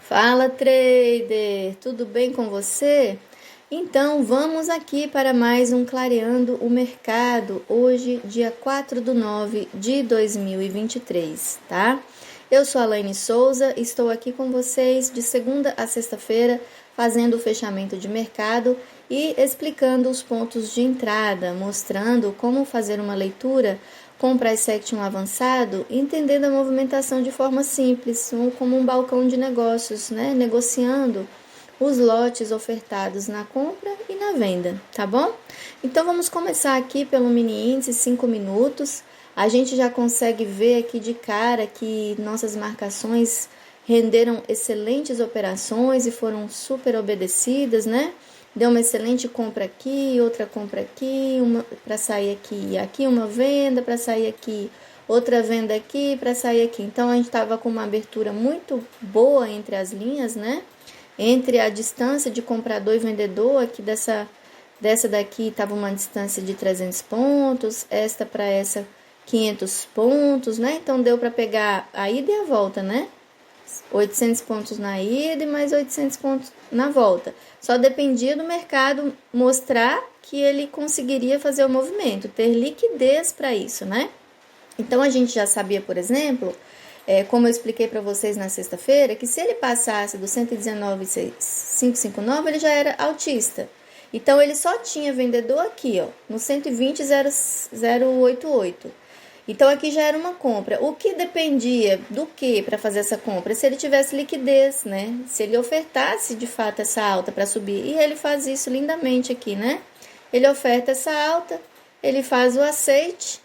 Fala, trader! Tudo bem com você? Então, vamos aqui para mais um Clareando o Mercado, hoje, dia 4/9 de 2023, tá? Eu sou a Laine Souza, estou aqui com vocês de segunda a sexta-feira, fazendo o fechamento de mercado e explicando os pontos de entrada, mostrando como fazer uma leitura com price action avançado, entendendo a movimentação de forma simples, como um balcão de negócios, né? Negociando os lotes ofertados na compra e na venda, tá bom? Então vamos começar aqui pelo mini índice 5 minutos. A gente já consegue ver aqui de cara que nossas marcações renderam excelentes operações e foram super obedecidas, né? Deu uma excelente compra aqui, outra compra aqui, uma para sair aqui, aqui uma venda para sair aqui, outra venda aqui para sair aqui. Então a gente estava com uma abertura muito boa entre as linhas, né? Entre a distância de comprador e vendedor, aqui dessa daqui estava uma distância de 300 pontos, esta para essa 500 pontos, né? Então deu para pegar a ida e a volta, né? 800 pontos na ida e mais 800 pontos na volta. Só dependia do mercado mostrar que ele conseguiria fazer o movimento, ter liquidez para isso, né? Então a gente já sabia, por exemplo, como eu expliquei para vocês na sexta-feira, que se ele passasse do 119,559, ele já era altista. Então ele só tinha vendedor aqui, ó, no 120,088. Então aqui já era uma compra. O que dependia do que para fazer essa compra? Se ele tivesse liquidez, né? Se ele ofertasse de fato essa alta para subir. E ele faz isso lindamente aqui, né? Ele oferta essa alta, ele faz o aceite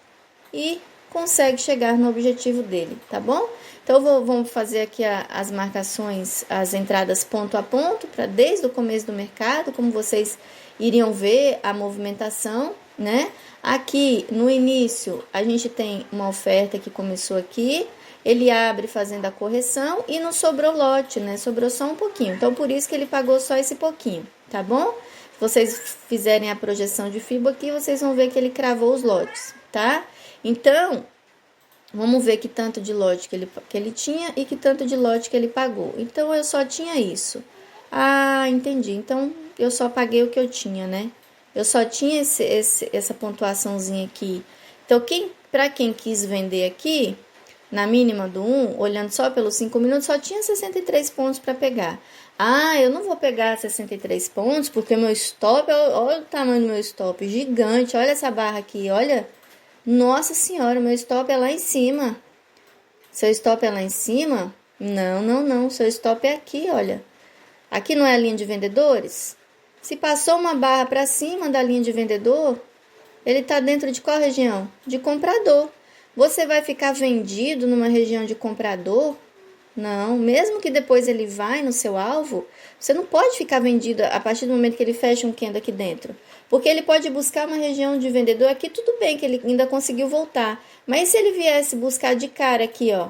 e consegue chegar no objetivo dele, tá bom? Então vamos fazer aqui as marcações, as entradas ponto a ponto, para desde o começo do mercado, como vocês iriam ver a movimentação, né? Aqui no início a gente tem uma oferta que começou aqui, ele abre fazendo a correção e não sobrou lote, né? Sobrou só um pouquinho, então por isso que ele pagou só esse pouquinho, tá bom? Se vocês fizerem a projeção de FIBO aqui, vocês vão ver que ele cravou os lotes, tá? Então, vamos ver que tanto de lote que ele tinha e que tanto de lote que ele pagou. Então, eu só tinha isso. Ah, entendi. Então, eu só paguei o que eu tinha, né? Eu só tinha essa pontuaçãozinha aqui. Então, para quem quis vender aqui, na mínima do 1, olhando só pelos 5 minutos, só tinha 63 pontos para pegar. Ah, eu não vou pegar 63 pontos, porque meu stop, olha o tamanho do meu stop, gigante. Olha essa barra aqui, olha. Nossa senhora, meu stop é lá em cima. Seu stop é lá em cima? Não. Seu stop é aqui, olha. Aqui não é a linha de vendedores? Se passou uma barra para cima da linha de vendedor, ele está dentro de qual região? De comprador. Você vai ficar vendido numa região de comprador? Não, mesmo que depois ele vai no seu alvo, você não pode ficar vendido a partir do momento que ele fecha um candle aqui dentro. Porque ele pode buscar uma região de vendedor aqui, tudo bem que ele ainda conseguiu voltar. Mas se ele viesse buscar de cara aqui, ó,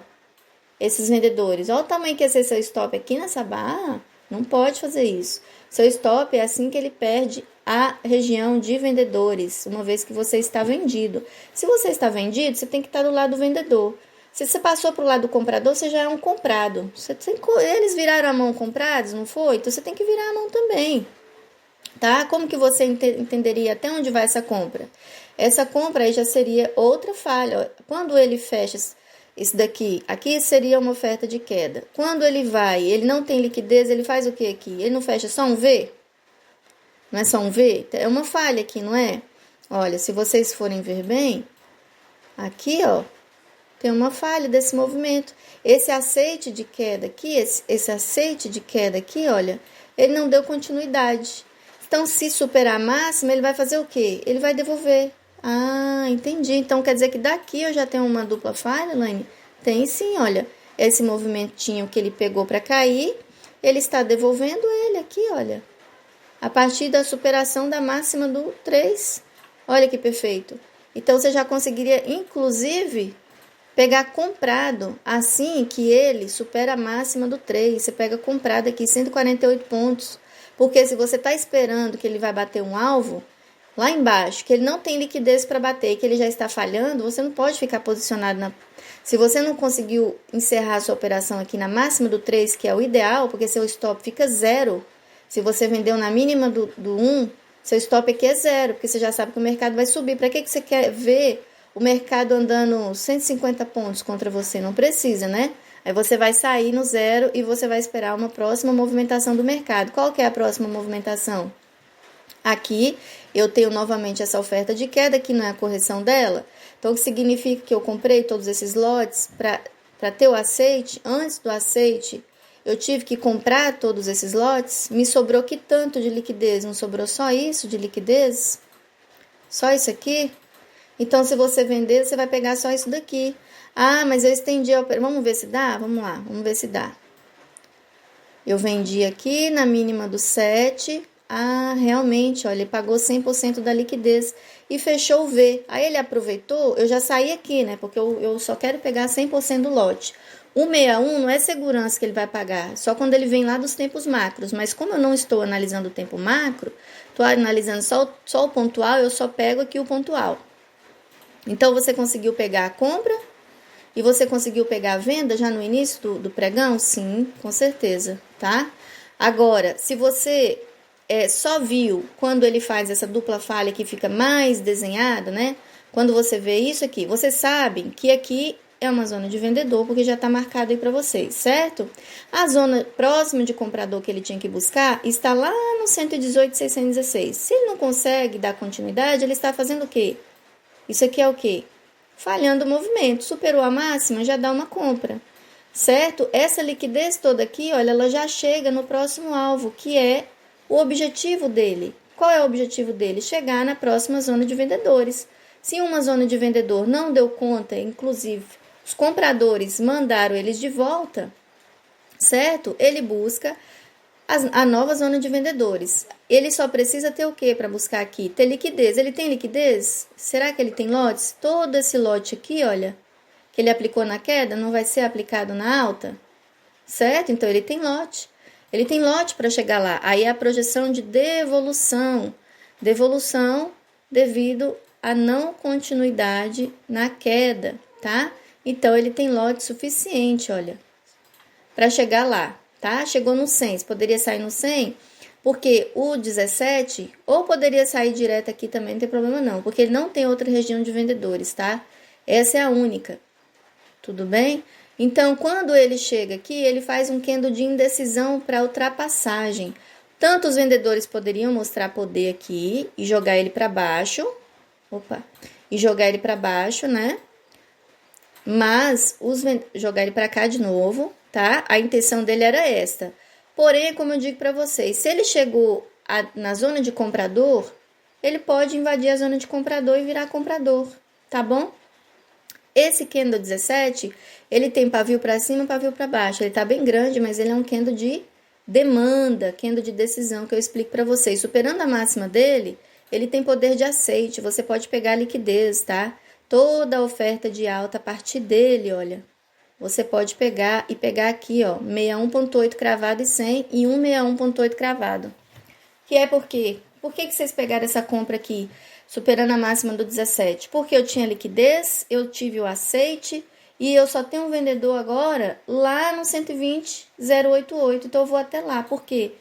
esses vendedores, olha o tamanho que ia ser seu stop aqui nessa barra, não pode fazer isso. Seu stop é assim que ele perde a região de vendedores, uma vez que você está vendido. Se você está vendido, você tem que estar do lado do vendedor. Se você passou para o lado do comprador, você já é um comprado. Eles viraram a mão comprados, não foi? Então você tem que virar a mão também. Tá? Como que você entenderia até onde vai essa compra? Essa compra aí já seria outra falha. Quando ele fecha isso daqui, aqui seria uma oferta de queda. Quando ele vai, ele não tem liquidez, ele faz o que aqui? Ele não fecha só um V? Não é só um V? É uma falha aqui, não é? Olha, se vocês forem ver bem, aqui, ó, tem uma falha desse movimento. Esse aceite de queda aqui, esse aceite de queda aqui, olha, ele não deu continuidade. Então, se superar a máxima, ele vai fazer o quê? Ele vai devolver. Ah, entendi. Então, quer dizer que daqui eu já tenho uma dupla falha, Laine? Tem sim, olha. Esse movimentinho que ele pegou para cair, ele está devolvendo ele aqui, olha. A partir da superação da máxima do 3. Olha que perfeito. Então, você já conseguiria, inclusive, pegar comprado assim que ele supera a máxima do 3. Você pega comprado aqui, 148 pontos. Porque se você está esperando que ele vai bater um alvo, lá embaixo, que ele não tem liquidez para bater, que ele já está falhando, você não pode ficar posicionado na... Se você não conseguiu encerrar a sua operação aqui na máxima do 3, que é o ideal, porque seu stop fica 0. Se você vendeu na mínima do 1, seu stop aqui é 0, porque você já sabe que o mercado vai subir. Para que você quer ver o mercado andando 150 pontos contra você? Não precisa, né? Aí você vai sair no 0 e você vai esperar uma próxima movimentação do mercado. Qual que é a próxima movimentação? Aqui eu tenho novamente essa oferta de queda, que não é a correção dela. Então, o que significa que eu comprei todos esses lotes para ter o aceite. Antes do aceite, eu tive que comprar todos esses lotes. Me sobrou que tanto de liquidez? Não sobrou só isso de liquidez? Só isso aqui? Então, se você vender, você vai pegar só isso daqui. Ah, mas eu estendi a operação. Vamos ver se dá? Vamos lá, vamos ver se dá. Eu vendi aqui na mínima do 7. Ah, realmente, olha, ele pagou 100% da liquidez e fechou o V. Aí ele aproveitou, eu já saí aqui, né? Porque eu só quero pegar 100% do lote. O 61 não é segurança que ele vai pagar, só quando ele vem lá dos tempos macros. Mas como eu não estou analisando o tempo macro, estou analisando só o pontual, eu só pego aqui o pontual. Então, você conseguiu pegar a compra e você conseguiu pegar a venda já no início do pregão? Sim, com certeza, tá? Agora, se você só viu quando ele faz essa dupla falha que fica mais desenhada, né? Quando você vê isso aqui, vocês sabem que aqui é uma zona de vendedor, porque já está marcado aí para vocês, certo? A zona próxima de comprador que ele tinha que buscar está lá no 118,616. Se ele não consegue dar continuidade, ele está fazendo o quê? Isso aqui é o quê? Falhando o movimento. Superou a máxima, já dá uma compra, certo? Essa liquidez toda aqui, olha, ela já chega no próximo alvo, que é o objetivo dele. Qual é o objetivo dele? Chegar na próxima zona de vendedores. Se uma zona de vendedor não deu conta, inclusive os compradores mandaram eles de volta, certo? Ele busca a nova zona de vendedores. Ele só precisa ter o que para buscar aqui? Ter liquidez. Ele tem liquidez? Será que ele tem lotes? Todo esse lote aqui, olha, que ele aplicou na queda, não vai ser aplicado na alta? Certo? Então, ele tem lote. Ele tem lote para chegar lá. Aí é a projeção de devolução. Devolução devido à não continuidade na queda, tá? Então, ele tem lote suficiente, olha, para chegar lá, tá? Chegou no 100. Você poderia sair no 100, porque o 17, ou poderia sair direto aqui também, não tem problema não, porque ele não tem outra região de vendedores, tá? Essa é a única. Tudo bem? Então, quando ele chega aqui, ele faz um candle de indecisão para ultrapassagem. Tanto os vendedores poderiam mostrar poder aqui e jogar ele para baixo. E jogar ele para baixo, né? Mas jogar ele para cá de novo, tá? A intenção dele era esta. Porém, como eu digo para vocês, se ele chegou na zona de comprador, ele pode invadir a zona de comprador e virar comprador, tá bom? Esse candle 17, ele tem pavio para cima e pavio para baixo. Ele tá bem grande, mas ele é um candle de demanda, candle de decisão, que eu explico para vocês. Superando a máxima dele, ele tem poder de aceite. Você pode pegar liquidez, tá? Toda a oferta de alta a partir dele, olha. Você pode pegar e pegar aqui, ó, 61,8 cravado e 100 e 161,8 cravado. Que é por quê? Por que vocês pegaram essa compra aqui? Superando a máxima do 17, porque eu tinha liquidez, eu tive o aceite e eu só tenho um vendedor agora lá no 120,088, então eu vou até lá. Por quê?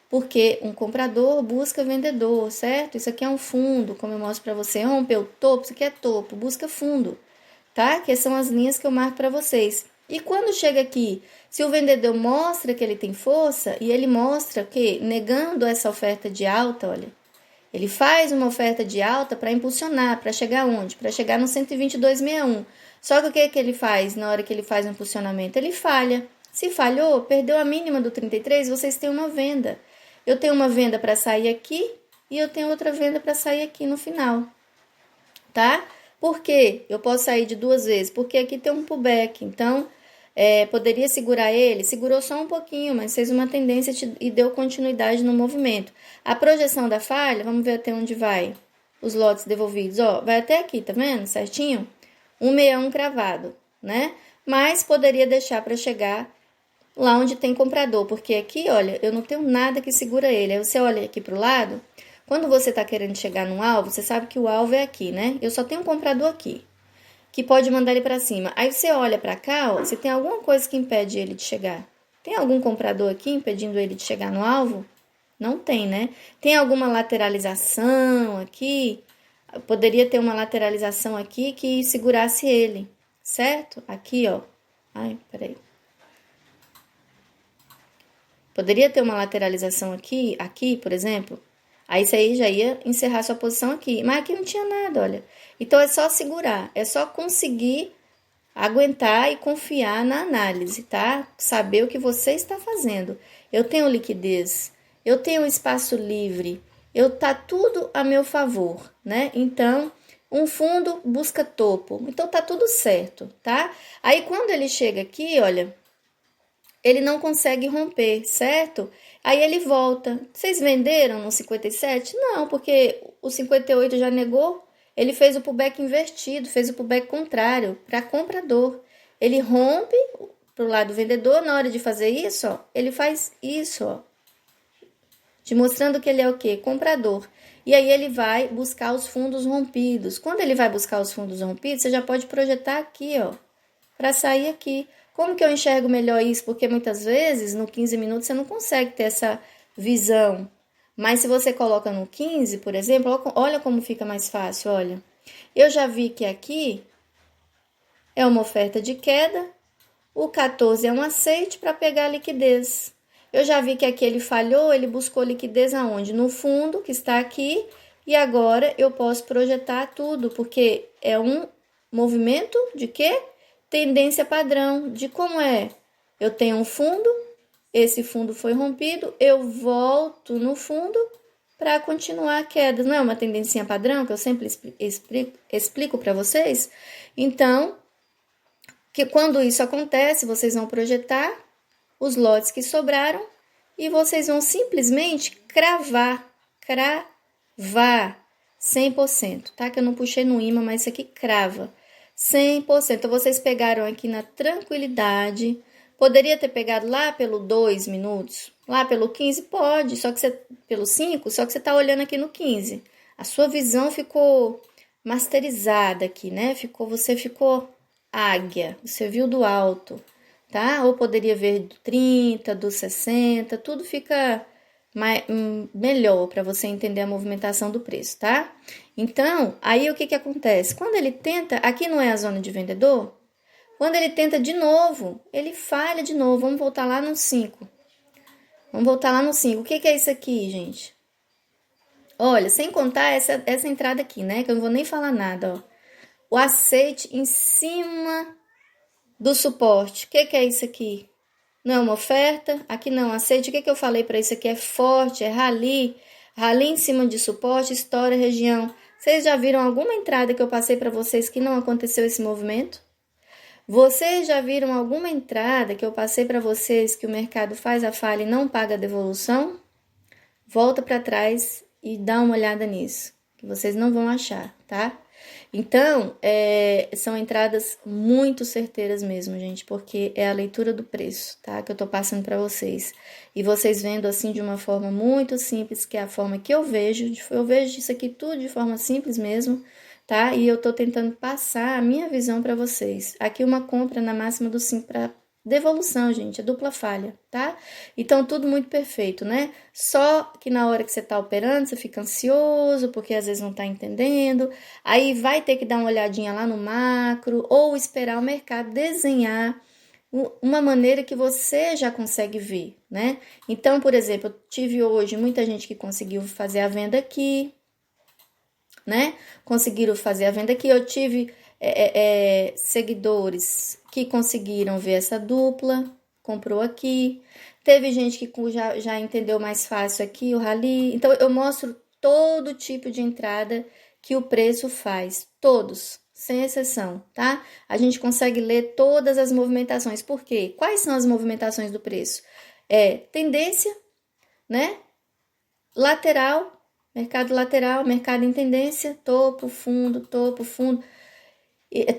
Porque um comprador busca vendedor, certo? Isso aqui é um fundo, como eu mostro para você, rompeu topo, isso aqui é topo, busca fundo, tá? Que são as linhas que eu marco para vocês. E quando chega aqui, se o vendedor mostra que ele tem força, e ele mostra que, negando essa oferta de alta, olha, ele faz uma oferta de alta para impulsionar, para chegar onde? Para chegar no 122,61. Só que o que ele faz na hora que ele faz o impulsionamento? Ele falha. Se falhou, perdeu a mínima do 33, vocês têm uma venda. Eu tenho uma venda para sair aqui e eu tenho outra venda para sair aqui no final. Tá? Por quê? Eu posso sair de duas vezes? Porque aqui tem um pullback. Então, poderia segurar ele? Segurou só um pouquinho, mas fez uma tendência e deu continuidade no movimento. A projeção da falha, vamos ver até onde vai os lotes devolvidos. Ó, vai até aqui, tá vendo? Certinho? 161 cravado, né? Mas poderia deixar para chegar lá onde tem comprador, porque aqui, olha, eu não tenho nada que segura ele. Aí você olha aqui pro lado, Quando você está querendo chegar num alvo, você sabe que o alvo é aqui, né? Eu só tenho um comprador aqui, que pode mandar ele para cima. Aí você olha para cá, ó, você tem alguma coisa que impede ele de chegar. Tem algum comprador aqui impedindo ele de chegar no alvo? Não tem, né? Tem alguma lateralização aqui? Poderia ter uma lateralização aqui que segurasse ele, certo? Aqui, ó. Ai, peraí. Poderia ter uma lateralização aqui, por exemplo. Aí isso aí já ia encerrar sua posição aqui. Mas aqui não tinha nada, olha. Então é só segurar, é só conseguir aguentar e confiar na análise, tá? Saber o que você está fazendo. Eu tenho liquidez, eu tenho espaço livre, tá tudo a meu favor, né? Então, um fundo busca topo. Então tá tudo certo, tá? Aí quando ele chega aqui, olha, ele não consegue romper, certo? Aí ele volta. Vocês venderam no 57? Não, porque o 58 já negou. Ele fez o pullback invertido, fez o pullback contrário para comprador. Ele rompe para o lado vendedor. Na hora de fazer isso, ó, ele faz isso, ó, te mostrando que ele é o quê? Comprador. E aí ele vai buscar os fundos rompidos. Quando ele vai buscar os fundos rompidos, você já pode projetar aqui, ó, para sair aqui. Como que eu enxergo melhor isso? Porque muitas vezes, no 15 minutos, você não consegue ter essa visão. Mas se você coloca no 15, por exemplo, olha como fica mais fácil, olha. Eu já vi que aqui é uma oferta de queda, o 14 é um aceite para pegar a liquidez. Eu já vi que aqui ele falhou, ele buscou liquidez aonde? No fundo, que está aqui, e agora eu posso projetar tudo, porque é um movimento de quê? Tendência padrão, de como é? Eu tenho um fundo, esse fundo foi rompido, eu volto no fundo para continuar a queda. Não é uma tendência padrão que eu sempre explico para vocês? Então, que quando isso acontece, vocês vão projetar os lotes que sobraram e vocês vão simplesmente cravar 100%, tá? Que eu não puxei no imã, mas isso aqui crava 100%. Então, vocês pegaram aqui na tranquilidade. Poderia ter pegado lá pelo 2 minutos, lá pelo 15, pode, só que você, pelo 5, só que você tá olhando aqui no 15. A sua visão ficou masterizada aqui, né? Você ficou águia, você viu do alto, tá? Ou poderia ver do 30, do 60, tudo fica melhor para você entender a movimentação do preço, tá? Então, aí o que acontece? Quando ele tenta, aqui não é a zona de vendedor, quando ele tenta de novo, ele falha de novo. Vamos voltar lá no 5. Vamos voltar lá no 5. O que é isso aqui, gente? Olha, sem contar essa entrada aqui, né? Que eu não vou nem falar nada, ó. O aceite em cima do suporte. O que é isso aqui? Não é uma oferta? Aqui não, aceite. O que eu falei para isso aqui? É forte, é rally. Rally em cima de suporte, estoura região. Vocês já viram alguma entrada que eu passei para vocês que não aconteceu esse movimento? Vocês já viram alguma entrada que eu passei para vocês que o mercado faz a falha e não paga a devolução? Volta para trás e dá uma olhada nisso, que vocês não vão achar, tá? Então, são entradas muito certeiras mesmo, gente, porque é a leitura do preço, tá? Que eu tô passando para vocês. E vocês vendo assim de uma forma muito simples, que é a forma que eu vejo isso aqui tudo de forma simples mesmo, tá? E eu tô tentando passar a minha visão para vocês. Aqui uma compra na máxima do 5 para devolução, gente, é dupla falha, tá? Então, tudo muito perfeito, né? Só que na hora que você tá operando, você fica ansioso, porque às vezes não tá entendendo, aí vai ter que dar uma olhadinha lá no macro, ou esperar o mercado desenhar uma maneira que você já consegue ver, né? Então, por exemplo, eu tive hoje muita gente que conseguiu fazer a venda aqui, né? Conseguiram fazer a venda aqui. Eu tive seguidores que conseguiram ver essa dupla, comprou aqui. Teve gente que já entendeu mais fácil aqui o rally. Então, eu mostro todo tipo de entrada que o preço faz, todos, sem exceção, tá? A gente consegue ler todas as movimentações. Por quê? Quais são as movimentações do preço? Tendência, né? Lateral, mercado em tendência, topo, fundo,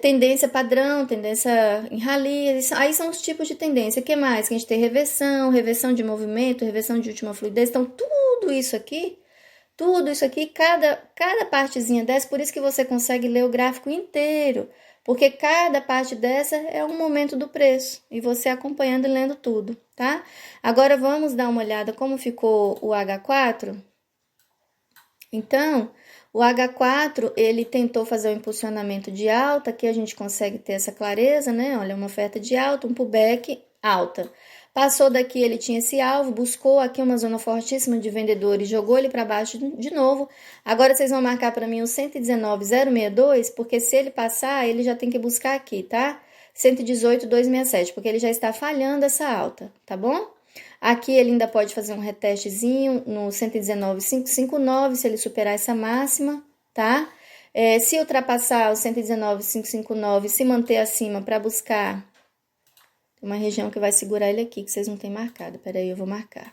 tendência padrão, tendência em rally, aí são os tipos de tendência. O que mais? Que a gente tem reversão de movimento, reversão de última fluidez. Então, tudo isso aqui Tudo isso aqui, cada partezinha dessa, por isso que você consegue ler o gráfico inteiro, porque cada parte dessa é um momento do preço, e você acompanhando e lendo tudo, tá? Agora vamos dar uma olhada como ficou o H4. Então, o H4, ele tentou fazer o impulsionamento de alta, aqui a gente consegue ter essa clareza, né? Olha, uma oferta de alta, um pullback alta. Passou daqui, ele tinha esse alvo, buscou aqui uma zona fortíssima de vendedores, jogou ele para baixo de novo. Agora vocês vão marcar para mim o 119,062, porque se ele passar, ele já tem que buscar aqui, tá? 118,267, porque ele já está falhando essa alta, tá bom? Aqui ele ainda pode fazer um retestezinho no 119,559, se ele superar essa máxima, tá? Se ultrapassar o 119,559, se manter acima para buscar uma região que vai segurar ele aqui, que vocês não têm marcado. Peraí, eu vou marcar.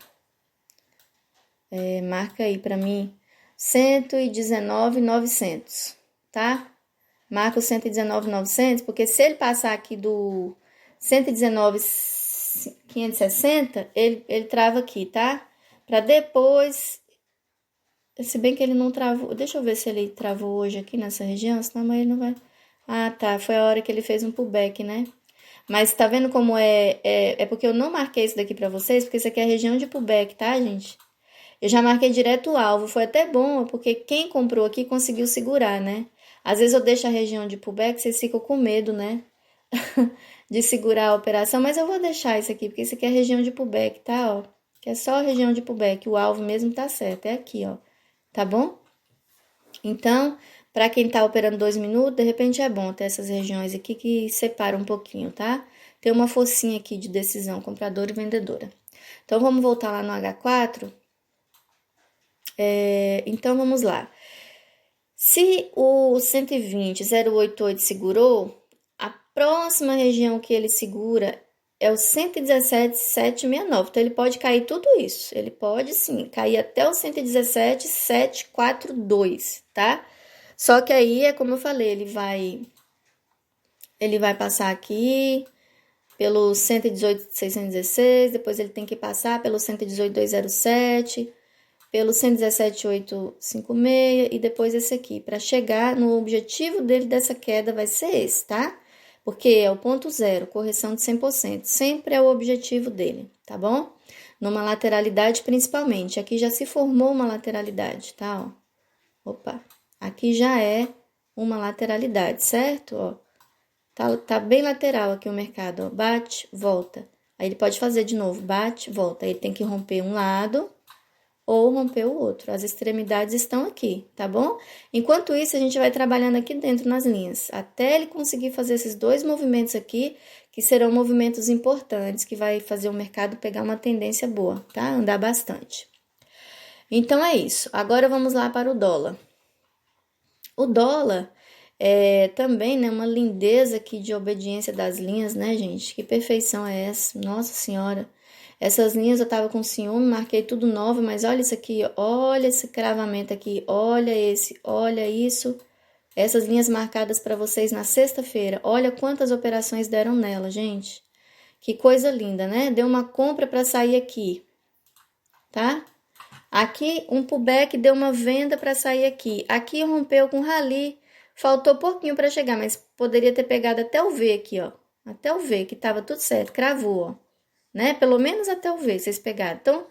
Marca aí para mim 119,900, tá? Marca o 119,900, porque se ele passar aqui do 119,560, ele trava aqui, tá? Para depois, se bem que ele não travou, deixa eu ver se ele travou hoje aqui nessa região, senão amanhã ele não vai. Ah, tá, foi a hora que ele fez um pullback, né? Mas tá vendo como é porque eu não marquei isso daqui pra vocês, porque isso aqui é a região de pullback, tá, gente? Eu já marquei direto o alvo, foi até bom, porque quem comprou aqui conseguiu segurar, né? Às vezes eu deixo a região de pullback, vocês ficam com medo, né? De segurar a operação, mas eu vou deixar isso aqui, porque isso aqui é a região de pullback, tá, ó? Que é só a região de pullback, o alvo mesmo tá certo, é aqui, ó. Tá bom? Então, para quem tá operando 2 minutos, de repente é bom ter essas regiões aqui que separam um pouquinho, tá? Tem uma focinha aqui de decisão, compradora e vendedora. Então, vamos voltar lá no H4. Então, vamos lá. Se o 120,088 segurou, a próxima região que ele segura é o 117,769. Então, ele pode cair tudo isso. Ele pode, sim, cair até o 117,742, tá? Só que aí, é como eu falei, ele vai passar aqui pelo 118,616, depois ele tem que passar pelo 118,207, pelo 117,856 e depois esse aqui. Para chegar no objetivo dele dessa queda vai ser esse, tá? Porque é o ponto zero, correção de 100%. Sempre é o objetivo dele, tá bom? Numa lateralidade principalmente. Aqui já se formou uma lateralidade, tá? Ó. Opa, aqui já é uma lateralidade, certo? Ó, tá bem lateral aqui o mercado, ó. Bate, volta. Aí ele pode fazer de novo, bate, volta. Aí ele tem que romper um lado ou romper o outro. As extremidades estão aqui, tá bom? Enquanto isso, a gente vai trabalhando aqui dentro nas linhas, até ele conseguir fazer esses dois movimentos aqui, que serão movimentos importantes, que vai fazer o mercado pegar uma tendência boa, tá? Andar bastante. Então, é isso. Agora, vamos lá para o dólar. O dólar é também, né, uma lindeza aqui de obediência das linhas, né, gente? Que perfeição é essa? Nossa Senhora! Essas linhas eu tava com ciúme, marquei tudo novo, mas olha isso aqui, olha esse cravamento aqui, olha esse, olha isso. Essas linhas marcadas para vocês na sexta-feira, olha quantas operações deram nela, gente. Que coisa linda, né? Deu uma compra para sair aqui, tá? Aqui um pullback deu uma venda para sair aqui. Aqui rompeu com rally, faltou pouquinho para chegar, mas poderia ter pegado até o V aqui, ó. Até o V, que tava tudo certo, cravou, ó. Né? Pelo menos até o V vocês pegaram. Então,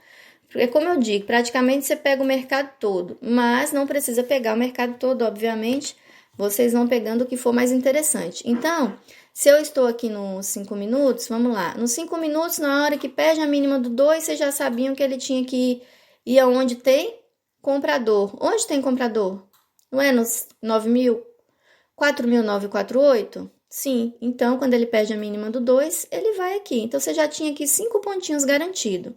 é como eu digo, praticamente você pega o mercado todo, mas não precisa pegar o mercado todo, obviamente, vocês vão pegando o que for mais interessante. Então, se eu estou aqui nos 5 minutos, vamos lá. Nos 5 minutos, na hora que perde a mínima do 2, vocês já sabiam que ele tinha que ir aonde tem comprador. Onde tem comprador? Não é nos 9.000? 4.948? Sim, então quando ele perde a mínima do 2, ele vai aqui. Então, você já tinha aqui 5 pontinhos garantido,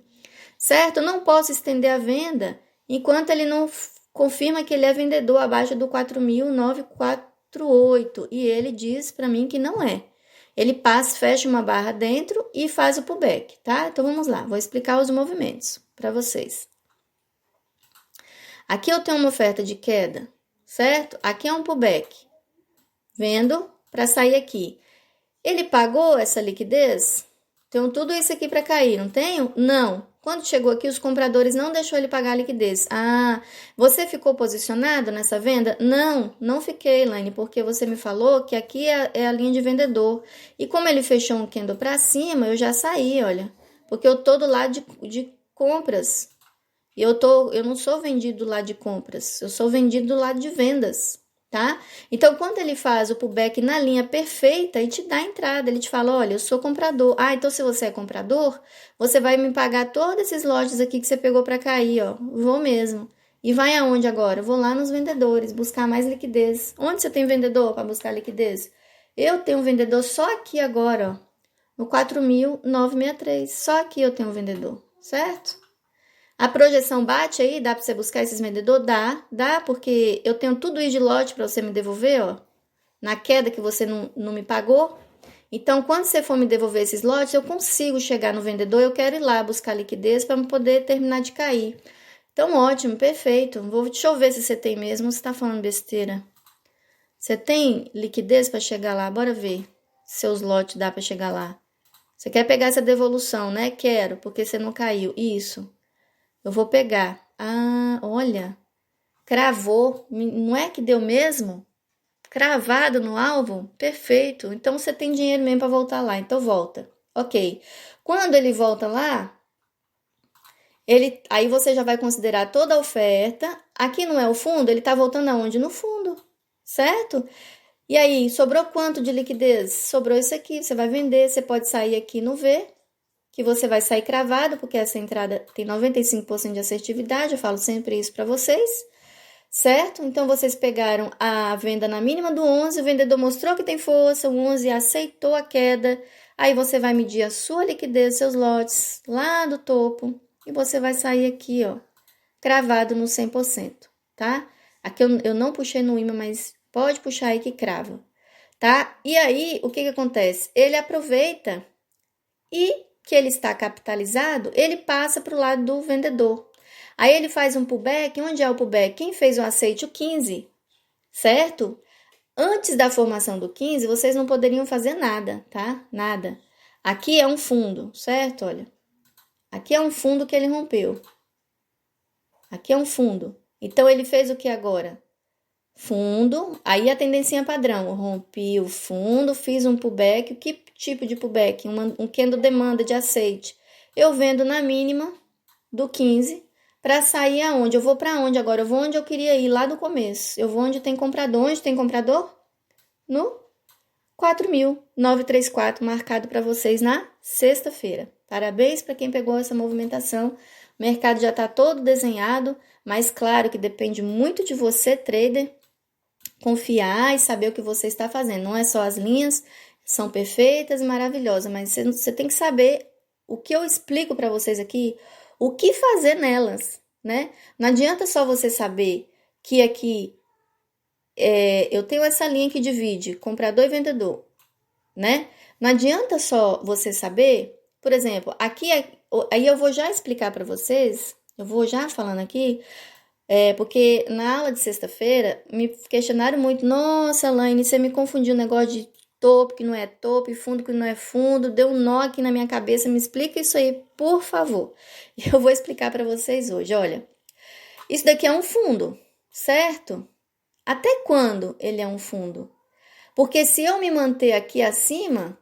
certo? Eu não posso estender a venda enquanto ele não confirma que ele é vendedor abaixo do 4.948. E ele diz para mim que não é. Ele passa, fecha uma barra dentro e faz o pullback, tá? Então, vamos lá. Vou explicar os movimentos para vocês. Aqui eu tenho uma oferta de queda, certo? Aqui é um pullback. Vendo para sair aqui. Ele pagou essa liquidez? Tenho tudo isso aqui para cair, não tenho? Não. Quando chegou aqui, os compradores não deixou ele pagar a liquidez. Ah, você ficou posicionado nessa venda? Não, não fiquei, Elaine, porque você me falou que aqui é a linha de vendedor. E como ele fechou um candle para cima, eu já saí, olha. Porque eu tô do lado de compras. E eu não sou vendido do lado de compras, eu sou vendido do lado de vendas, tá? Então, quando ele faz o pullback na linha perfeita e te dá a entrada, ele te fala, olha, eu sou comprador. Ah, então se você é comprador, você vai me pagar todos esses lotes aqui que você pegou para cair, ó. Vou mesmo. E vai aonde agora? Eu vou lá nos vendedores, buscar mais liquidez. Onde você tem vendedor para buscar liquidez? Eu tenho um vendedor só aqui agora, ó, no 4.963. Só aqui eu tenho um vendedor, certo? A projeção bate aí? Dá para você buscar esses vendedores? Dá, porque eu tenho tudo isso de lote para você me devolver, ó. Na queda que você não me pagou. Então, quando você for me devolver esses lotes, eu consigo chegar no vendedor, eu quero ir lá buscar liquidez para poder terminar de cair. Então, ótimo, perfeito. Deixa eu ver se você tem mesmo ou se tá falando besteira. Você tem liquidez para chegar lá? Bora ver se seus lotes dá para chegar lá. Você quer pegar essa devolução, né? Quero, porque você não caiu. Isso. Eu vou pegar. Ah, olha. Cravou. Não é que deu mesmo? Cravado no alvo? Perfeito. Então, você tem dinheiro mesmo para voltar lá. Então, volta. Ok. Quando ele volta lá, aí você já vai considerar toda a oferta. Aqui não é o fundo? Ele tá voltando aonde? No fundo. Certo? E aí, sobrou quanto de liquidez? Sobrou isso aqui. Você vai vender. Você pode sair aqui no V, que você vai sair cravado, porque essa entrada tem 95% de assertividade, eu falo sempre isso para vocês, certo? Então, vocês pegaram a venda na mínima do 11, o vendedor mostrou que tem força, o 11 aceitou a queda, aí você vai medir a sua liquidez, seus lotes, lá do topo, e você vai sair aqui, ó, cravado no 100%, tá? Aqui eu não puxei no imã, mas pode puxar aí que crava, tá? E aí, o que acontece? Ele aproveita e que ele está capitalizado, ele passa para o lado do vendedor. Aí ele faz um pullback. Onde é o pullback? Quem fez o aceite? O 15, certo? Antes da formação do 15, vocês não poderiam fazer nada, tá? Nada. Aqui é um fundo, certo? Olha. Aqui é um fundo que ele rompeu. Aqui é um fundo. Então, ele fez o que agora? Fundo. Aí a tendência padrão. Eu rompi o fundo, fiz um pullback. Que tipo de pullback? Um candle demanda de aceite. Eu vendo na mínima do 15 para sair aonde? Eu vou para onde agora? Eu vou onde eu queria ir, lá do começo. Eu vou onde tem comprador. Onde tem comprador? No 4.934, marcado para vocês na sexta-feira. Parabéns para quem pegou essa movimentação. O mercado já está todo desenhado, mas claro que depende muito de você, trader, confiar e saber o que você está fazendo. Não é só as linhas, são perfeitas e maravilhosas, mas você tem que saber o que eu explico para vocês aqui, o que fazer nelas, né? Não adianta só você saber que aqui eu tenho essa linha que divide comprador e vendedor, né? Não adianta só você saber, por exemplo, aqui, aí eu vou já explicar para vocês, eu vou já falando aqui, porque na aula de sexta-feira me questionaram muito, nossa, Elaine, você me confundiu o negócio de topo que não é topo e fundo que não é fundo, deu um nó aqui na minha cabeça, me explica isso aí, por favor. Eu vou explicar para vocês hoje, olha, isso daqui é um fundo, certo? Até quando ele é um fundo? Porque se eu me manter aqui acima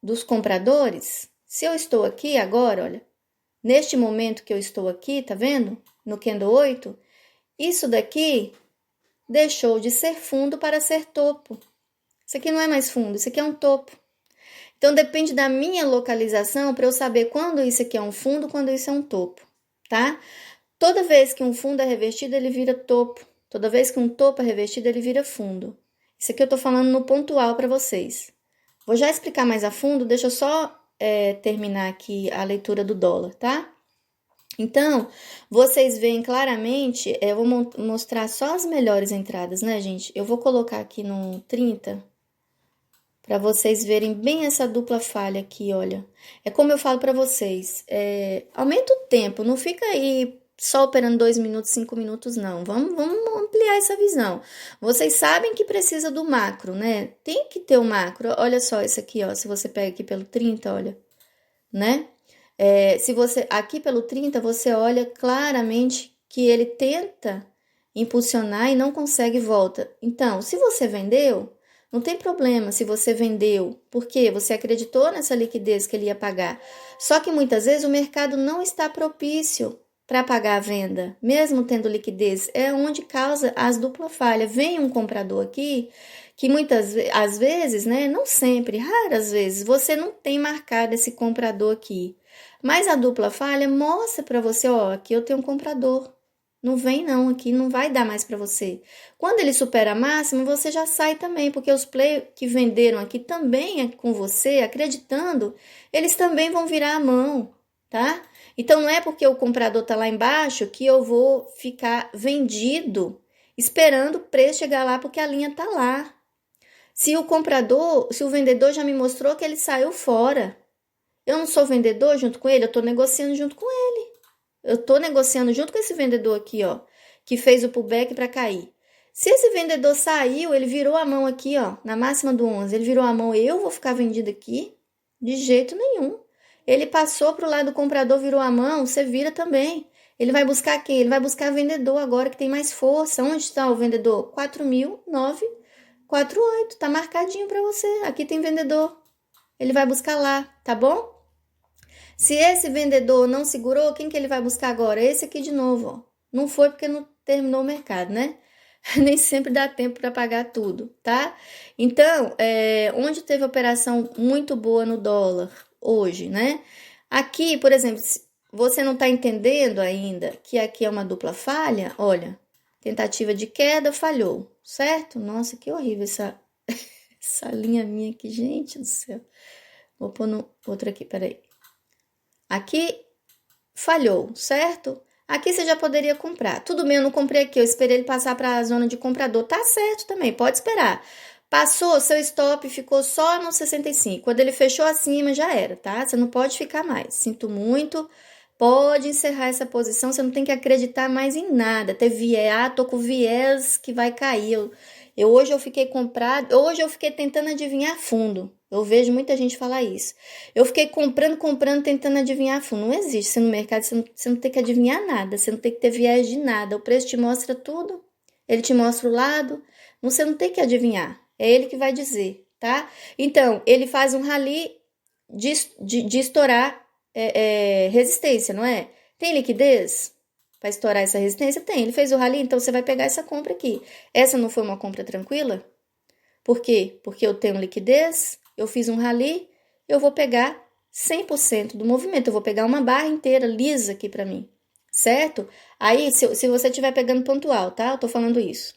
dos compradores, se eu estou aqui agora, olha, neste momento que eu estou aqui, tá vendo? No candle 8, isso daqui deixou de ser fundo para ser topo. Isso aqui não é mais fundo, isso aqui é um topo. Então, depende da minha localização para eu saber quando isso aqui é um fundo, quando isso é um topo, tá? Toda vez que um fundo é revestido, ele vira topo. Toda vez que um topo é revestido, ele vira fundo. Isso aqui eu tô falando no pontual para vocês. Vou já explicar mais a fundo, deixa eu só terminar aqui a leitura do dólar, tá? Então, vocês veem claramente, eu vou mostrar só as melhores entradas, né, gente? Eu vou colocar aqui no 30, para vocês verem bem essa dupla falha aqui, olha. É como eu falo para vocês, aumenta o tempo, não fica aí só operando 2 minutos, 5 minutos, não. Vamos ampliar essa visão. Vocês sabem que precisa do macro, né? Tem que ter o macro. Olha só esse aqui, ó, se você pega aqui pelo 30, olha, né? Se você, aqui pelo 30, você olha claramente que ele tenta impulsionar e não consegue volta. Então, se você vendeu, não tem problema se você vendeu, porque você acreditou nessa liquidez que ele ia pagar. Só que muitas vezes o mercado não está propício para pagar a venda, mesmo tendo liquidez. É onde causa as dupla falha. Vem um comprador aqui que às vezes, né, não sempre, raras vezes, você não tem marcado esse comprador aqui. Mas a dupla falha mostra para você, ó, aqui eu tenho um comprador. Não vem não, aqui não vai dar mais para você. Quando ele supera a máxima, você já sai também, porque os players que venderam aqui também com você, acreditando, eles também vão virar a mão, tá? Então não é porque o comprador tá lá embaixo que eu vou ficar vendido esperando o preço chegar lá porque a linha tá lá. Se o vendedor já me mostrou que ele saiu fora, eu não sou vendedor junto com ele, eu tô negociando junto com ele. Eu tô negociando junto com esse vendedor aqui, ó, que fez o pullback para cair. Se esse vendedor saiu, ele virou a mão aqui, ó, na máxima do 11, ele virou a mão, eu vou ficar vendido aqui? De jeito nenhum. Ele passou pro lado do comprador, virou a mão, você vira também. Ele vai buscar quem? Ele vai buscar vendedor agora que tem mais força. Onde está o vendedor? 4.948, tá marcadinho para você. Aqui tem vendedor. Ele vai buscar lá, tá bom? Se esse vendedor não segurou, quem que ele vai buscar agora? Esse aqui de novo, ó. Não foi porque não terminou o mercado, né? Nem sempre dá tempo para pagar tudo, tá? Então, onde teve operação muito boa no dólar hoje, né? Aqui, por exemplo, se você não está entendendo ainda que aqui é uma dupla falha, olha, tentativa de queda, falhou, certo? Nossa, que horrível essa linha minha aqui, gente do céu. Vou pôr no outro aqui, peraí. Aqui falhou, certo? Aqui você já poderia comprar. Tudo bem, eu não comprei aqui, eu esperei ele passar para a zona de comprador. Tá certo também, pode esperar. Passou, seu stop ficou só no 65. Quando ele fechou acima, já era, tá? Você não pode ficar mais. Sinto muito. Pode encerrar essa posição, você não tem que acreditar mais em nada. Ter viés, tô com viés que vai cair. Hoje eu fiquei comprado, hoje eu fiquei tentando adivinhar fundo. Eu vejo muita gente falar isso. Eu fiquei comprando, tentando adivinhar fundo. Não existe. Você no mercado, você não tem que adivinhar nada. Você não tem que ter viés de nada. O preço te mostra tudo. Ele te mostra o lado. Você não tem que adivinhar. É ele que vai dizer, tá? Então, ele faz um rally de estourar resistência, não é? Tem liquidez para estourar essa resistência? Tem. Ele fez o rally, então você vai pegar essa compra aqui. Essa não foi uma compra tranquila? Por quê? Porque eu tenho liquidez, eu fiz um rally, eu vou pegar 100% do movimento, eu vou pegar uma barra inteira lisa aqui para mim, certo? Aí, se você estiver pegando pontual, tá? Eu tô falando isso.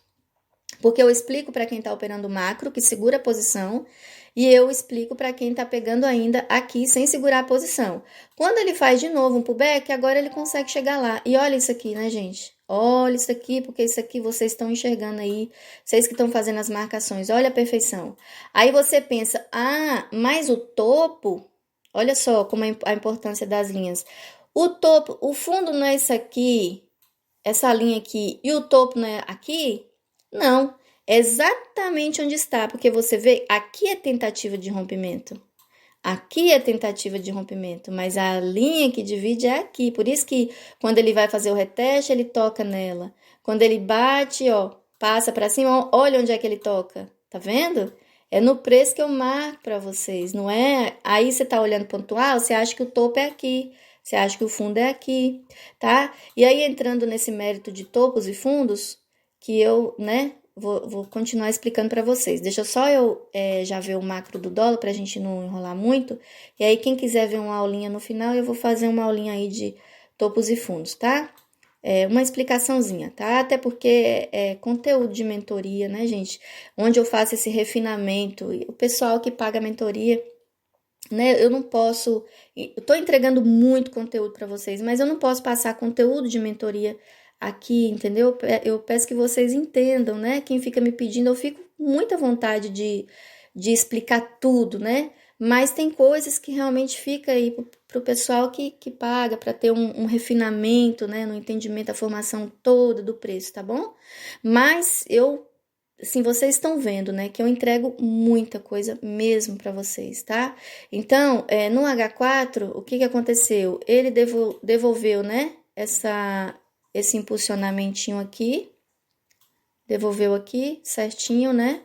Porque eu explico para quem tá operando macro, que segura a posição, e eu explico para quem tá pegando ainda aqui sem segurar a posição. Quando ele faz de novo um pullback, agora ele consegue chegar lá. E olha isso aqui, né, gente? Olha isso aqui, porque isso aqui vocês estão enxergando aí, vocês que estão fazendo as marcações, olha a perfeição. Aí você pensa, mas o topo, olha só como é a importância das linhas. O topo, o fundo não é isso aqui, essa linha aqui, e o topo não é aqui? Não, é exatamente onde está, porque você vê, aqui é tentativa de rompimento. Aqui é tentativa de rompimento, mas a linha que divide é aqui. Por isso que quando ele vai fazer o reteste, ele toca nela. Quando ele bate, ó, passa para cima, olha onde é que ele toca. Tá vendo? É no preço que eu marco para vocês, não é? Aí você tá olhando pontual, você acha que o topo é aqui. Você acha que o fundo é aqui, tá? E aí entrando nesse mérito de topos e fundos, que eu, né, vou continuar explicando para vocês. Deixa só eu já ver o macro do dólar para a gente não enrolar muito. E aí, quem quiser ver uma aulinha no final, eu vou fazer uma aulinha aí de topos e fundos, tá? Uma explicaçãozinha, tá? Até porque é conteúdo de mentoria, né, gente? Onde eu faço esse refinamento. E o pessoal que paga a mentoria, né? Eu não posso. Eu tô entregando muito conteúdo para vocês, mas eu não posso passar conteúdo de mentoria aqui, entendeu? Eu peço que vocês entendam, né? Quem fica me pedindo, eu fico com muita vontade de explicar tudo, né? Mas tem coisas que realmente fica aí pro pessoal que paga para ter um refinamento, né? No entendimento da formação toda do preço, tá bom? Mas eu assim, vocês estão vendo, né, que eu entrego muita coisa mesmo para vocês, tá? Então, no H4, o que que aconteceu? Ele devolveu, né, esse impulsionamentinho aqui, devolveu aqui certinho, né?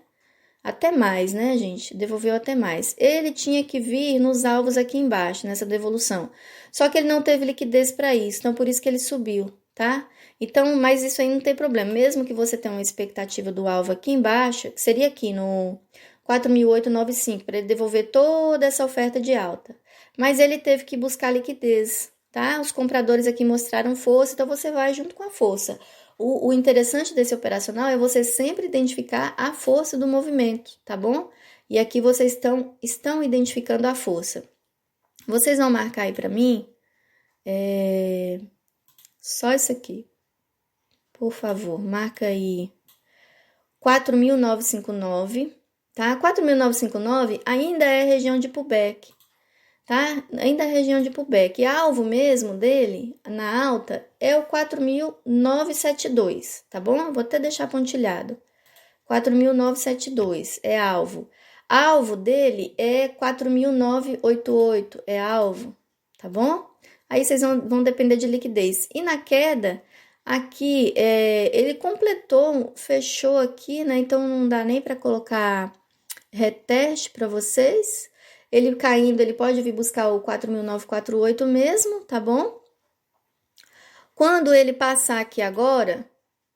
Até mais, né, gente? Devolveu até mais. Ele tinha que vir nos alvos aqui embaixo, nessa devolução. Só que ele não teve liquidez para isso, então por isso que ele subiu, tá? Então, mas isso aí não tem problema. Mesmo que você tenha uma expectativa do alvo aqui embaixo, que seria aqui no 4.895, para ele devolver toda essa oferta de alta. Mas ele teve que buscar liquidez, tá? Os compradores aqui mostraram força, então você vai junto com a força. O interessante desse operacional é você sempre identificar a força do movimento, tá bom? E aqui vocês estão identificando a força. Vocês vão marcar aí para mim, só isso aqui. Por favor, marca aí 4.959, tá? 4.959 ainda é região de pullback, tá? Ainda é região de pullback. E alvo mesmo dele, na alta, é o 4.972, tá bom? Vou até deixar pontilhado. 4.972 é alvo. Alvo dele é 4.988, é alvo, tá bom? Aí vocês vão depender de liquidez. E na queda, aqui, ele completou, fechou aqui, né? Então não dá nem para colocar reteste para vocês. Ele caindo, ele pode vir buscar o 4.948 mesmo, tá bom? Quando ele passar aqui agora,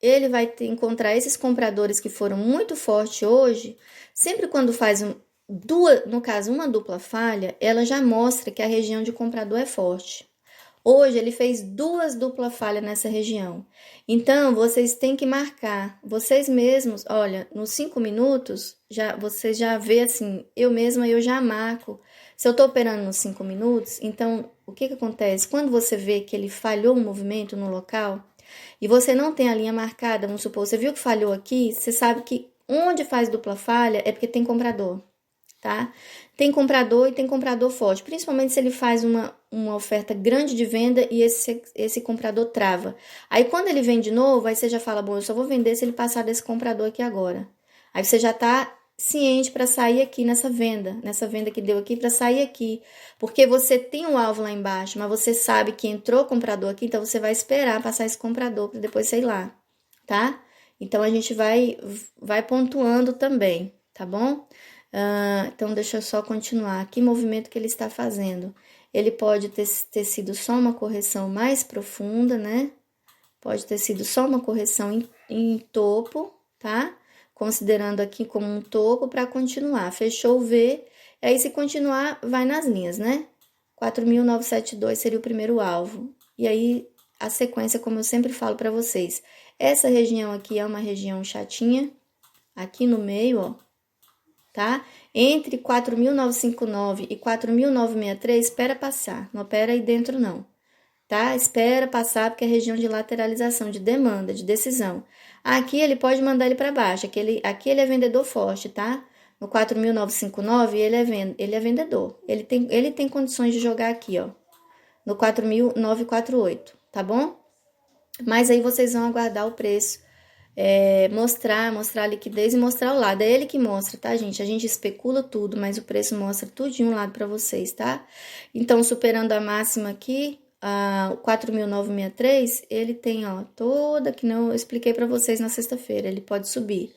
ele vai encontrar esses compradores que foram muito fortes hoje. Sempre quando faz no caso, uma dupla falha, ela já mostra que a região de comprador é forte. Hoje ele fez 2 dupla falha nessa região. Então, vocês têm que marcar. Vocês mesmos, olha, nos 5 minutos, vocês já vê assim, eu já marco. Se eu tô operando nos 5 minutos, então, o que acontece? Quando você vê que ele falhou um movimento no local, e você não tem a linha marcada, vamos supor, você viu que falhou aqui, você sabe que onde faz dupla falha é porque tem comprador, tá? Tem comprador e tem comprador forte, principalmente se ele faz uma oferta grande de venda e esse comprador trava. Aí quando ele vem de novo, aí você já fala, bom, eu só vou vender se ele passar desse comprador aqui agora. Aí você já tá ciente para sair aqui nessa venda que deu aqui, para sair aqui, porque você tem um alvo lá embaixo, mas você sabe que entrou comprador aqui, então você vai esperar passar esse comprador para depois sair lá, tá? Então a gente vai pontuando também, tá bom? Então, deixa eu só continuar. Que movimento que ele está fazendo? Ele pode ter sido só uma correção mais profunda, né? Pode ter sido só uma correção em topo, tá? Considerando aqui como um topo para continuar. Fechou o V, e aí se continuar, vai nas linhas, né? 4.972 seria o primeiro alvo. E aí, a sequência, como eu sempre falo para vocês. Essa região aqui é uma região chatinha. Aqui no meio, ó. Tá? Entre 4.959 e 4.963, espera passar. Não opera aí dentro, não. Tá? Espera passar, porque é região de lateralização, de demanda, de decisão. Aqui ele pode mandar ele para baixo. Aqui ele é vendedor forte, tá? No 4.959, ele é vendedor. Ele tem condições de jogar aqui, ó. No 4.948, tá bom? Mas aí vocês vão aguardar o preço. Mostrar a liquidez e mostrar o lado. É ele que mostra, tá, gente? A gente especula tudo, mas o preço mostra tudo de um lado para vocês, tá? Então, superando a máxima aqui, o 4.963, ele tem, ó, toda que não eu expliquei para vocês na sexta-feira, ele pode subir.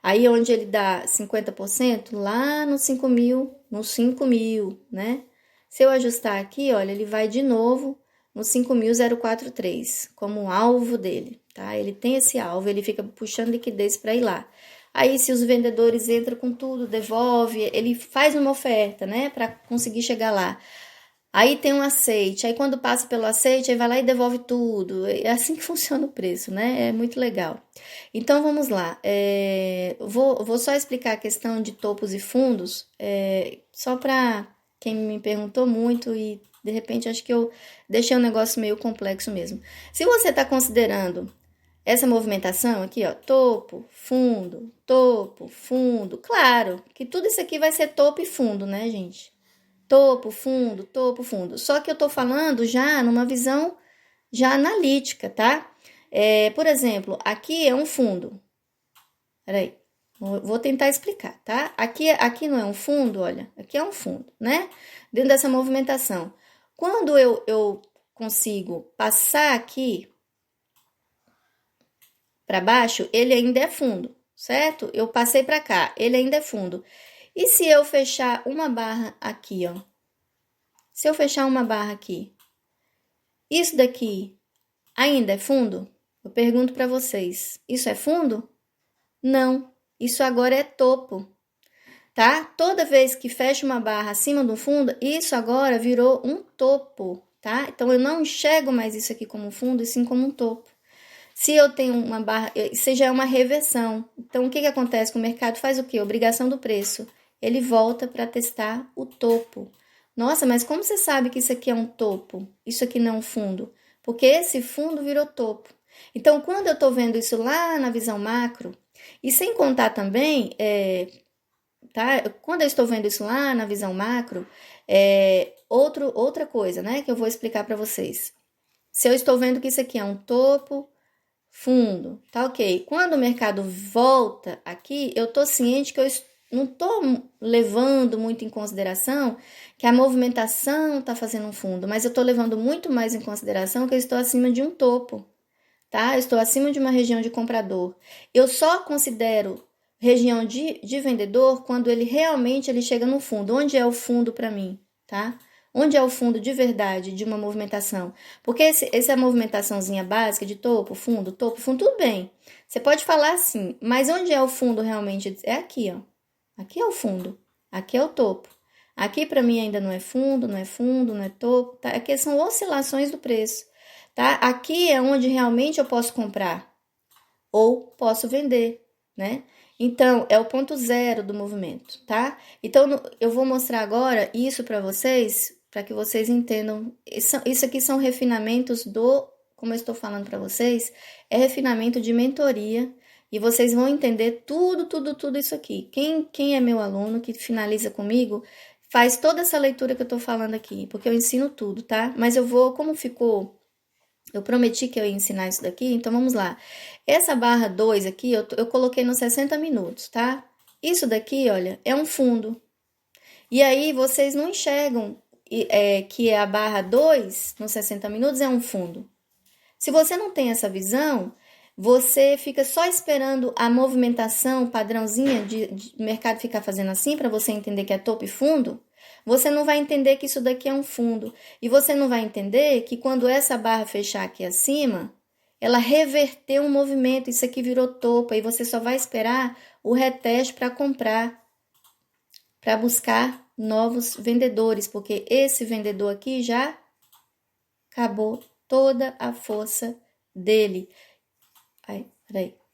Aí, onde ele dá 50%, lá no 5.000, né? Se eu ajustar aqui, olha, ele vai de novo no 5.043, como alvo dele, tá? Ele tem esse alvo, ele fica puxando liquidez para ir lá. Aí, se os vendedores entram com tudo, devolve, ele faz uma oferta, né, para conseguir chegar lá. Aí tem um aceite, aí quando passa pelo aceite, aí vai lá e devolve tudo. É assim que funciona o preço, né? É muito legal. Então, vamos lá. Vou só explicar a questão de topos e fundos, só para quem me perguntou muito e de repente, acho que eu deixei um negócio meio complexo mesmo. Se você está considerando essa movimentação aqui, ó, topo, fundo, claro que tudo isso aqui vai ser topo e fundo, né, gente? Topo, fundo, topo, fundo. Só que eu tô falando já numa visão já analítica, tá? Por exemplo, aqui é um fundo. Peraí. Vou tentar explicar, tá? Aqui não é um fundo, olha, aqui é um fundo, né? Dentro dessa movimentação. Quando eu consigo passar aqui para baixo, ele ainda é fundo, certo? Eu passei para cá, ele ainda é fundo. E se eu fechar uma barra aqui, ó? Se eu fechar uma barra aqui, isso daqui ainda é fundo? Eu pergunto para vocês, isso é fundo? Não, isso agora é topo, tá? Toda vez que fecha uma barra acima do fundo, isso agora virou um topo, tá? Então, eu não enxergo mais isso aqui como fundo, e sim como um topo. Se eu tenho uma barra, isso já é uma reversão. Então, o que acontece com o mercado? Faz o quê? Obrigação do preço. Ele volta para testar o topo. Nossa, mas como você sabe que isso aqui é um topo? Isso aqui não é um fundo? Porque esse fundo virou topo. Então, quando eu estou vendo isso lá na visão macro, e sem contar também, tá? Quando eu estou vendo isso lá na visão macro, outra coisa, né, que eu vou explicar para vocês. Se eu estou vendo que isso aqui é um topo, fundo, tá ok. Quando o mercado volta aqui, eu tô ciente que eu não tô levando muito em consideração que a movimentação tá fazendo um fundo, mas eu tô levando muito mais em consideração que eu estou acima de um topo, tá? Eu estou acima de uma região de comprador. Eu só considero região de vendedor quando ele chega no fundo. Onde é o fundo para mim, tá? Onde é o fundo de verdade de uma movimentação? Porque essa movimentaçãozinha básica de topo, fundo, tudo bem. Você pode falar assim, mas onde é o fundo realmente? É aqui, ó. Aqui é o fundo. Aqui é o topo. Aqui para mim ainda não é fundo, não é topo, tá? Aqui são oscilações do preço, tá? Aqui é onde realmente eu posso comprar ou posso vender, né? Então, é o ponto zero do movimento, tá? Então, eu vou mostrar agora isso para vocês, para que vocês entendam. Isso aqui são refinamentos como eu estou falando para vocês, é refinamento de mentoria, e vocês vão entender tudo isso aqui. Quem é meu aluno, que finaliza comigo, faz toda essa leitura que eu tô falando aqui, porque eu ensino tudo, tá? Mas como ficou... Eu prometi que eu ia ensinar isso daqui, então vamos lá. Essa barra 2 aqui, eu coloquei nos 60 minutos, tá? Isso daqui, olha, é um fundo. E aí, vocês não enxergam que a barra 2 nos 60 minutos é um fundo. Se você não tem essa visão, você fica só esperando a movimentação padrãozinha de mercado ficar fazendo assim para você entender que é topo e fundo. Você não vai entender que isso daqui é um fundo. E você não vai entender que quando essa barra fechar aqui acima, ela reverteu um movimento, isso aqui virou topo, aí você só vai esperar o reteste para comprar, para buscar novos vendedores, porque esse vendedor aqui já acabou toda a força dele.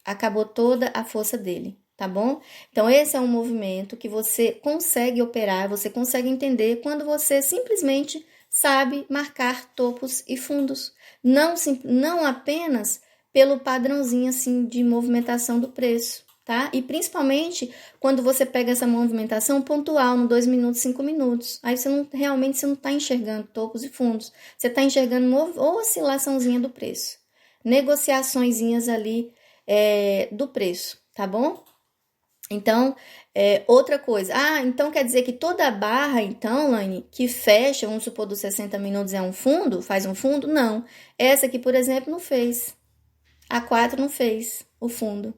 Acabou toda a força dele, tá bom? Então, esse é um movimento que você consegue operar, você consegue entender quando você simplesmente sabe marcar topos e fundos. Não apenas pelo padrãozinho assim de movimentação do preço, tá? E principalmente quando você pega essa movimentação pontual no 2 minutos, 5 minutos. Aí você não tá enxergando topos e fundos. Você tá enxergando uma oscilaçãozinha do preço. Negociaçõezinhas ali do preço, tá bom? Então, outra coisa. Então quer dizer que toda a barra, então, Laine, que fecha, vamos supor, dos 60 minutos é um fundo? Faz um fundo? Não. Essa aqui, por exemplo, não fez. A 4 não fez o fundo.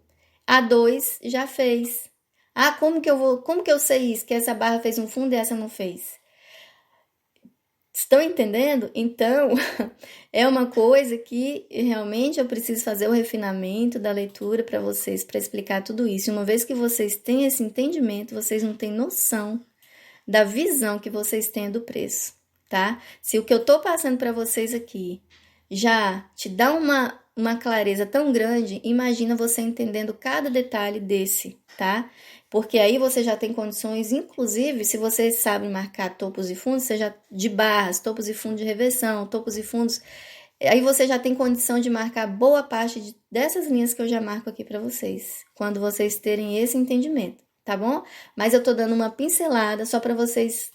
A 2 já fez. Como que eu sei isso? Que essa barra fez um fundo e essa não fez? Estão entendendo? Então, é uma coisa que realmente eu preciso fazer o refinamento da leitura para vocês, para explicar tudo isso. E uma vez que vocês têm esse entendimento, vocês não têm noção da visão que vocês têm do preço, tá? Se o que eu tô passando para vocês aqui já te dá uma clareza tão grande, imagina você entendendo cada detalhe desse, tá? Porque aí você já tem condições, inclusive, se você sabe marcar topos e fundos, seja de barras, topos e fundos de reversão, topos e fundos, aí você já tem condição de marcar boa parte dessas linhas que eu já marco aqui para vocês, quando vocês terem esse entendimento, tá bom? Mas eu tô dando uma pincelada só para vocês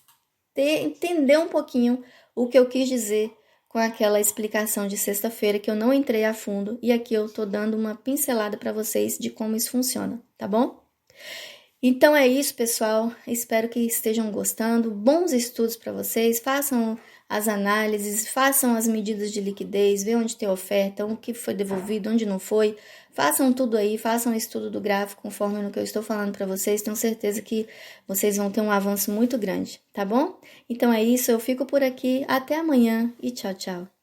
entender um pouquinho o que eu quis dizer com aquela explicação de sexta-feira que eu não entrei a fundo, e aqui eu tô dando uma pincelada para vocês de como isso funciona, tá bom? Então é isso, pessoal. Espero que estejam gostando. Bons estudos para vocês. Façam as análises, façam as medidas de liquidez, vê onde tem oferta, o que foi devolvido, onde não foi. Façam tudo aí, façam o estudo do gráfico conforme no que eu estou falando para vocês. Tenho certeza que vocês vão ter um avanço muito grande, tá bom? Então é isso, eu fico por aqui. Até amanhã e tchau, tchau.